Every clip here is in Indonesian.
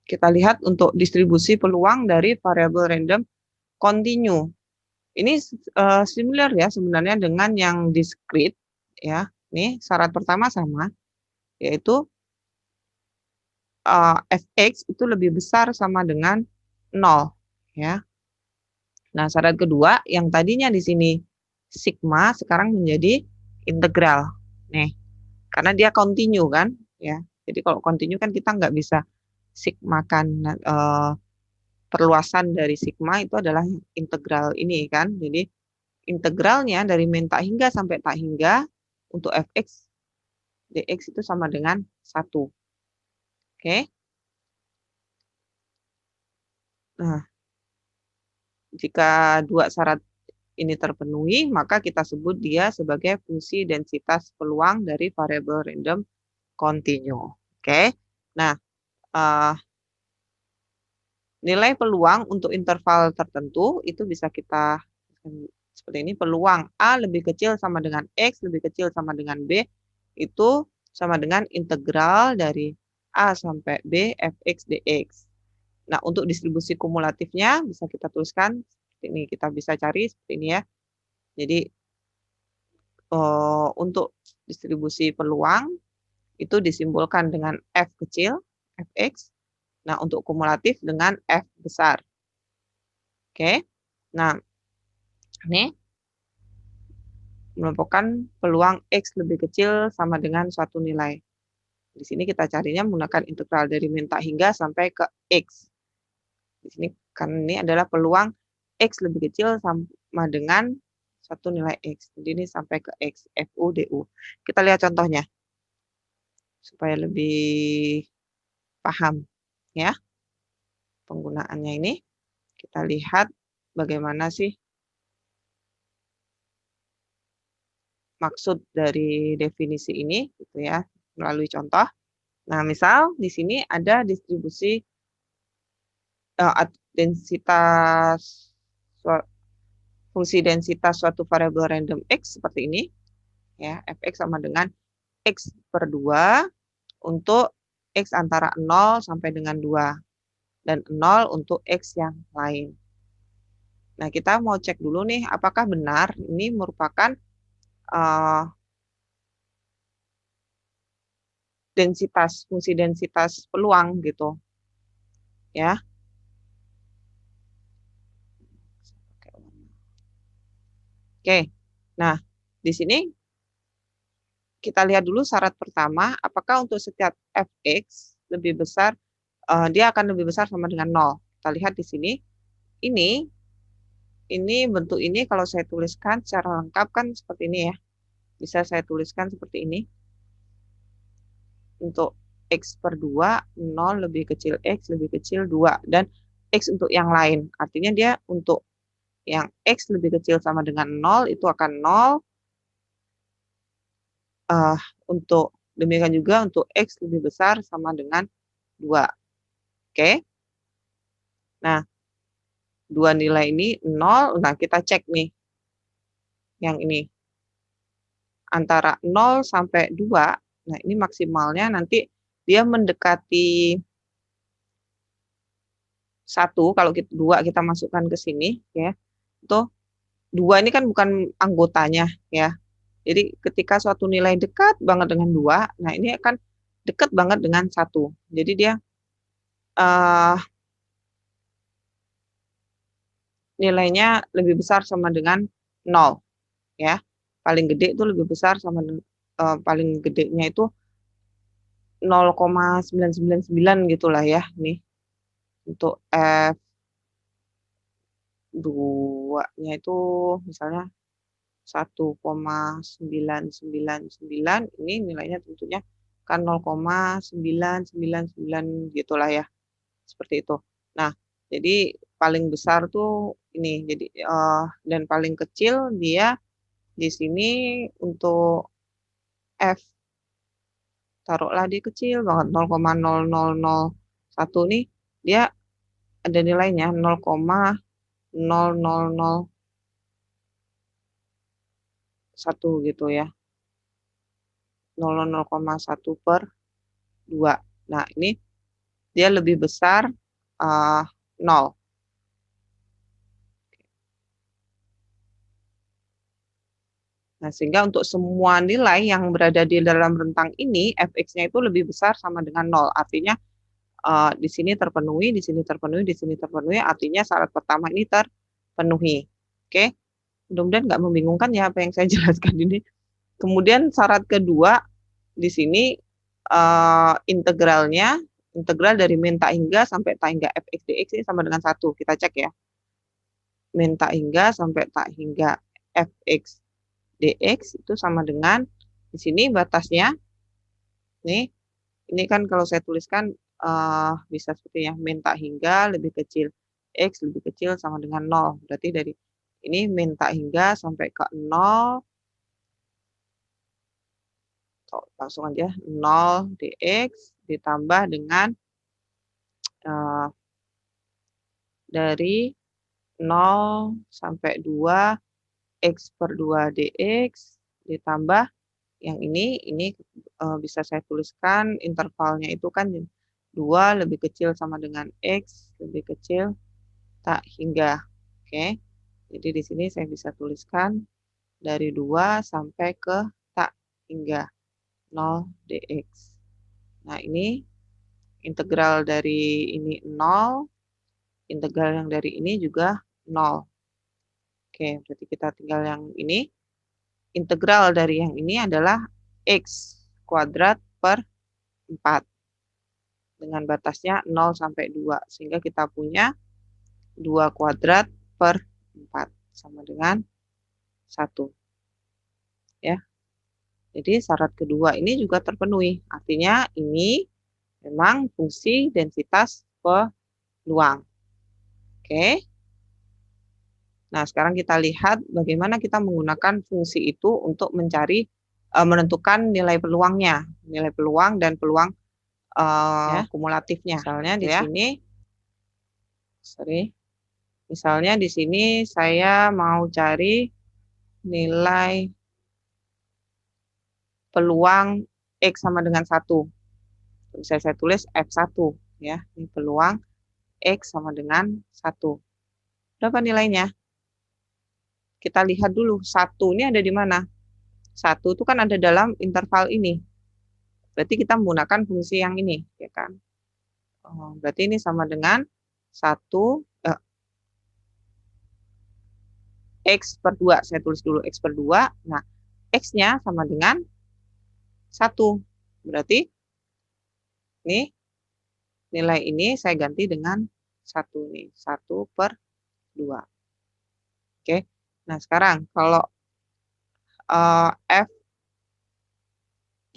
kita lihat untuk distribusi peluang dari variabel random continue. Ini similar ya sebenarnya dengan yang discrete ya. Nih syarat pertama sama, yaitu fx itu lebih besar sama dengan 0 ya. Nah, syarat kedua yang tadinya di sini sigma sekarang menjadi integral. Nih, karena dia continue kan ya. Jadi kalau continue kan kita nggak bisa sigmakan perluasan dari sigma itu adalah integral ini kan. Jadi integralnya dari min tak hingga sampai tak hingga untuk fx dx itu sama dengan 1. Oke. Nah, jika dua syarat ini terpenuhi, maka kita sebut dia sebagai fungsi densitas peluang dari variabel random continue. Oke. Nah, nilai peluang untuk interval tertentu itu bisa kita seperti ini. Peluang A lebih kecil sama dengan X, lebih kecil sama dengan B, itu sama dengan integral dari A sampai B fx dx. Nah, untuk distribusi kumulatifnya bisa kita tuliskan seperti ini. Kita bisa cari seperti ini ya. Jadi, untuk distribusi peluang itu disimbolkan dengan F kecil, fx. Nah, untuk kumulatif dengan F besar. Oke. Nah, ini merupakan peluang X lebih kecil sama dengan suatu nilai. Di sini kita carinya menggunakan integral dari min tak hingga sampai ke X. Di sini kan ini adalah peluang X lebih kecil sama dengan satu nilai X. Jadi ini sampai ke X, FU, DU. Kita lihat contohnya supaya lebih paham ya penggunaannya ini. Kita lihat bagaimana sih maksud dari definisi ini gitu ya melalui contoh. Nah, misal di sini ada distribusi densitas fungsi densitas suatu variabel random X seperti ini ya, fx sama dengan X per 2 untuk X antara 0 sampai dengan 2 dan 0 untuk X yang lain. Nah, kita mau cek dulu nih apakah benar ini merupakan fungsi densitas peluang gitu. Ya. Oke. Nah, di sini kita lihat dulu syarat pertama, apakah untuk setiap fx lebih besar, dia akan lebih besar sama dengan 0. Kita lihat di sini, ini bentuk ini kalau saya tuliskan secara lengkap kan seperti ini ya. Bisa saya tuliskan seperti ini. Untuk X per 2, 0 lebih kecil X lebih kecil 2. Dan X untuk yang lain. Artinya dia untuk yang X lebih kecil sama dengan 0, itu akan 0. Untuk demikian juga untuk X lebih besar sama dengan 2. Oke. Nah, dua nilai ini 0. Nah, kita cek nih. Yang ini. Antara 0 sampai 2. Nah, ini maksimalnya nanti dia mendekati 1. Kalau 2 kita masukkan ke sini. Ya. Itu 2 ini kan bukan anggotanya. Ya. Jadi ketika suatu nilai dekat banget dengan 2. Nah, ini akan dekat banget dengan 1. Jadi dia nilainya lebih besar sama dengan 0 ya. Paling gede itu lebih besar sama paling gedenya itu 0,999 gitulah ya nih. Untuk F2-nya itu misalnya 1,999, ini nilainya tentunya kan 0,999 gitulah ya. Seperti itu. Nah, jadi paling besar tuh ini. Jadi dan paling kecil dia di sini untuk F taruhlah dia kecil banget 0,0001 nih dia ada nilainya 0,0001 gitu ya. 0,1 per 2. Nah, ini dia lebih besar 0. Nah, sehingga untuk semua nilai yang berada di dalam rentang ini, fx-nya itu lebih besar sama dengan 0. Artinya, di sini terpenuhi, di sini terpenuhi, di sini terpenuhi, artinya syarat pertama ini terpenuhi. Oke, mudah-mudahan nggak membingungkan ya apa yang saya jelaskan ini. Kemudian syarat kedua, di sini integralnya, integral dari min tak hingga sampai tak hingga fx dx ini sama dengan 1. Kita cek ya. Min tak hingga sampai tak hingga fx dx itu sama dengan, di sini batasnya, nih, ini kan kalau saya tuliskan bisa seperti ya, min tak hingga lebih kecil x lebih kecil sama dengan 0. Berarti dari ini min tak hingga sampai ke 0, langsung aja 0 dx ditambah dengan dari 0 sampai 2 x per 2 dx ditambah yang ini bisa saya tuliskan intervalnya itu kan 2 lebih kecil sama dengan x lebih kecil tak hingga. Oke. Jadi di sini saya bisa tuliskan dari 2 sampai ke tak hingga 0 dx. Nah, ini integral dari ini 0, integral yang dari ini juga 0. Oke, berarti kita tinggal yang ini. Integral dari yang ini adalah x kuadrat per 4. Dengan batasnya 0 sampai 2. Sehingga kita punya 2 kuadrat per 4. Sama dengan 1. Ya. Jadi syarat kedua ini juga terpenuhi. Artinya ini memang fungsi densitas peluang. Oke. Nah, sekarang kita lihat bagaimana kita menggunakan fungsi itu untuk mencari, menentukan nilai peluangnya. Nilai peluang dan peluang kumulatifnya. Misalnya di sini, misalnya di sini saya mau cari nilai peluang X sama dengan 1. Bisa saya tulis F1 ya. Ini peluang X sama dengan 1. Berapa nilainya? Kita lihat dulu, 1 ini ada di mana? 1 itu kan ada dalam interval ini. Berarti kita menggunakan fungsi yang ini, ya kan? Berarti ini sama dengan 1 X per 2. Saya tulis dulu X per 2. Nah, X-nya sama dengan 1. Berarti ini nilai ini saya ganti dengan 1 nih. 1 per 2. Oke. Nah, sekarang kalau F3,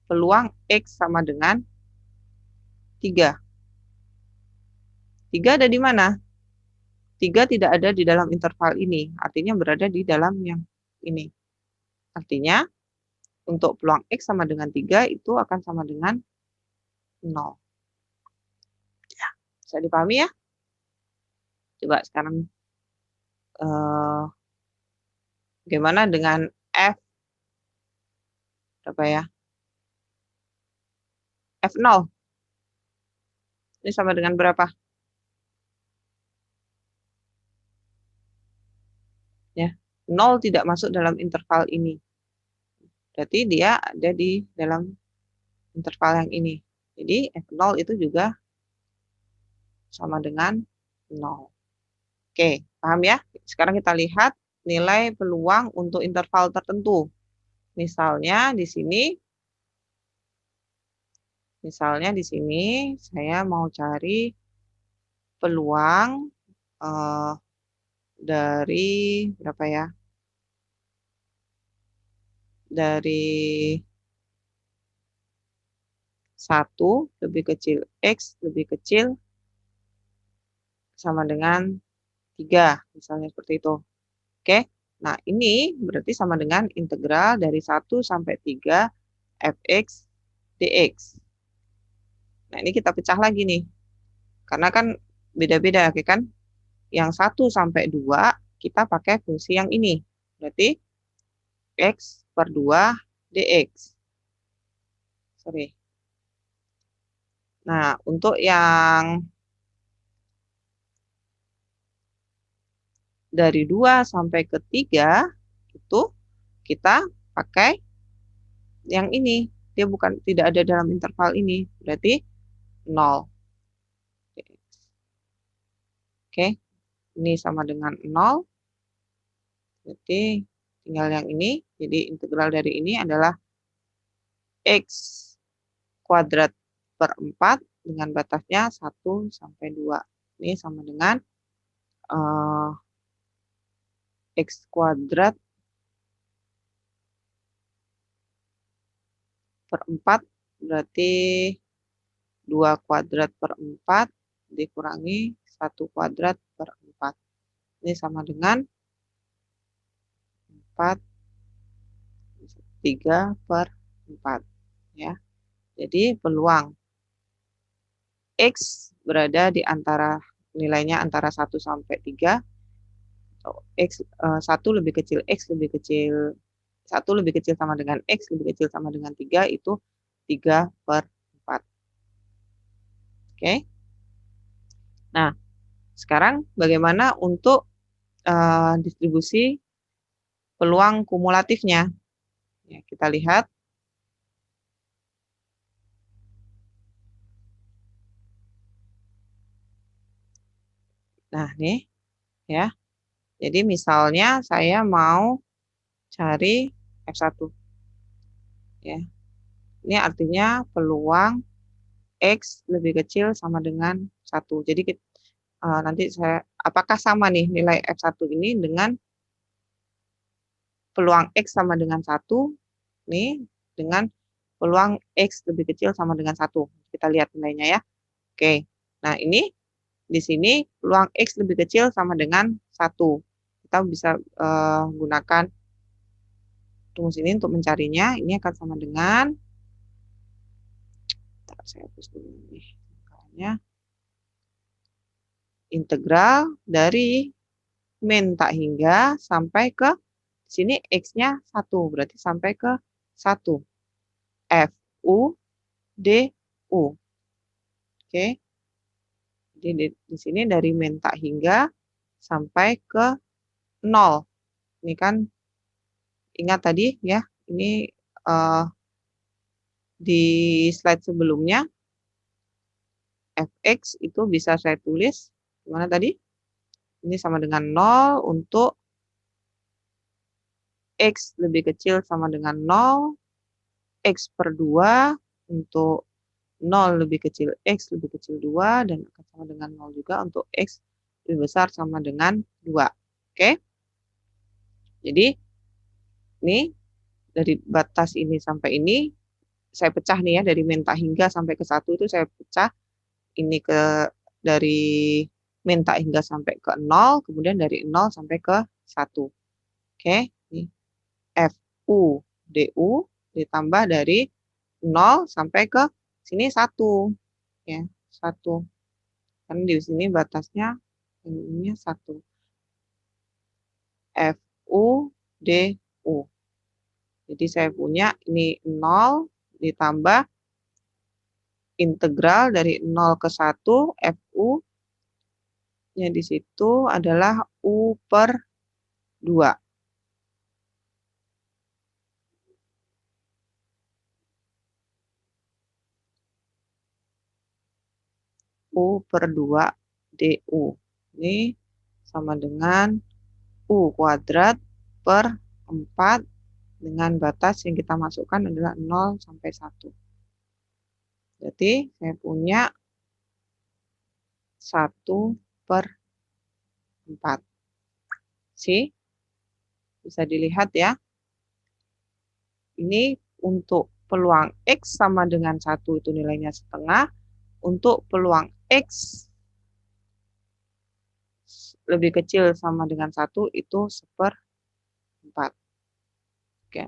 peluang X sama dengan 3. 3 ada di mana? 3 tidak ada di dalam interval ini. Artinya berada di dalam yang ini. Artinya, untuk peluang X sama dengan 3 itu akan sama dengan 0. Ya, bisa dipahami ya? Coba sekarang bagaimana dengan F berapa ya? F0. Ini sama dengan berapa? Ya, 0 tidak masuk dalam interval ini. Berarti dia ada di dalam interval yang ini. Jadi F0 itu juga sama dengan 0. Oke, paham ya? Sekarang kita lihat nilai peluang untuk interval tertentu. Misalnya di sini saya mau cari peluang dari berapa ya? Dari 1 lebih kecil X lebih kecil sama dengan 3, misalnya seperti itu. Oke, nah ini berarti sama dengan integral dari 1 sampai 3 fx dx. Nah, ini kita pecah lagi nih. Karena kan beda-beda, ya kan? Yang 1 sampai 2 kita pakai fungsi yang ini. Berarti x per 2 dx. Sorry. Nah, untuk yang dari 2 sampai ke 3 itu kita pakai yang ini. Dia tidak ada dalam interval ini. Berarti 0. Oke. Ini sama dengan 0. Berarti tinggal yang ini. Jadi integral dari ini adalah X kuadrat per 4 dengan batasnya 1 sampai 2. Ini sama dengan X kuadrat per 4 berarti 2 kuadrat per 4 dikurangi 1 kuadrat per 4. Ini sama dengan 4 3 per 4 ya. Jadi peluang X berada di antara nilainya antara 1 sampai 3. X 1 lebih kecil X lebih kecil 1 lebih kecil sama dengan X lebih kecil sama dengan 3 itu 3 per 4. Oke. Nah, sekarang bagaimana untuk distribusi peluang kumulatifnya? Ya, kita lihat. Nah, nih ya. Jadi misalnya saya mau cari F1. Ya. Ini artinya peluang X lebih kecil sama dengan 1. Jadi nanti apakah sama nih nilai F1 ini dengan peluang X sama dengan 1 nih dengan peluang X lebih kecil sama dengan 1. Kita lihat nilainya ya. Oke. Nah, ini di sini peluang X lebih kecil sama dengan 1. Kita bisa gunakan rumus ini untuk mencarinya. Ini akan sama dengan, saya hapus dulu nih, integral dari min tak hingga sampai ke sini X-nya 1. Berarti sampai ke 1. F, U, D, U. Oke. Jadi di sini dari min tak hingga sampai ke 0. Ini kan ingat tadi ya, ini di slide sebelumnya fx itu bisa saya tulis gimana tadi? Ini sama dengan 0 untuk x lebih kecil sama dengan 0, x per 2 untuk 0 lebih kecil x lebih kecil 2 dan akan sama dengan 0 juga untuk x lebih besar sama dengan 2. Oke? Jadi ini dari batas ini sampai ini saya pecah nih ya, dari min tak hingga sampai ke 1 itu saya pecah ini dari min tak hingga sampai ke 0, kemudian dari 0 sampai ke 1. Oke, ini FU DU ditambah dari 0 sampai ke sini 1. Ya, 1. Kan di sini batasnya ini 1. FU DU. Jadi saya punya ini 0 ditambah integral dari 0 ke 1 FU nya di situ adalah U per 2. U per 2 DU. Ini sama dengan U kuadrat per 4 dengan batas yang kita masukkan adalah 0 sampai 1. Berarti saya punya 1 per 4. Bisa dilihat ya. Ini untuk peluang X sama dengan 1 itu nilainya setengah. Untuk peluang X lebih kecil sama dengan 1 itu 1/4. Oke,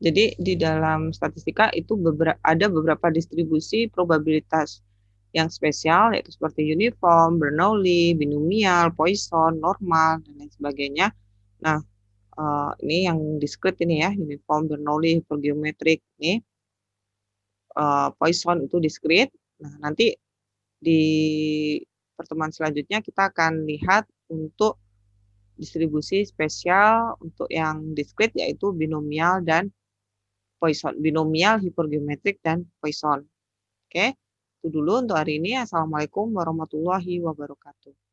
jadi di dalam statistika itu ada beberapa distribusi probabilitas yang spesial, yaitu seperti uniform, Bernoulli, binomial, Poisson, normal, dan lain sebagainya. Nah, ini yang discrete ini ya, uniform, Bernoulli, hypergeometric ini. Poisson itu discrete. Nah, nanti di pertemuan selanjutnya kita akan lihat untuk distribusi spesial untuk yang discrete yaitu binomial dan Poisson, binomial, hipergeometrik, dan Poisson. Oke, itu dulu untuk hari ini. Assalamualaikum warahmatullahi wabarakatuh.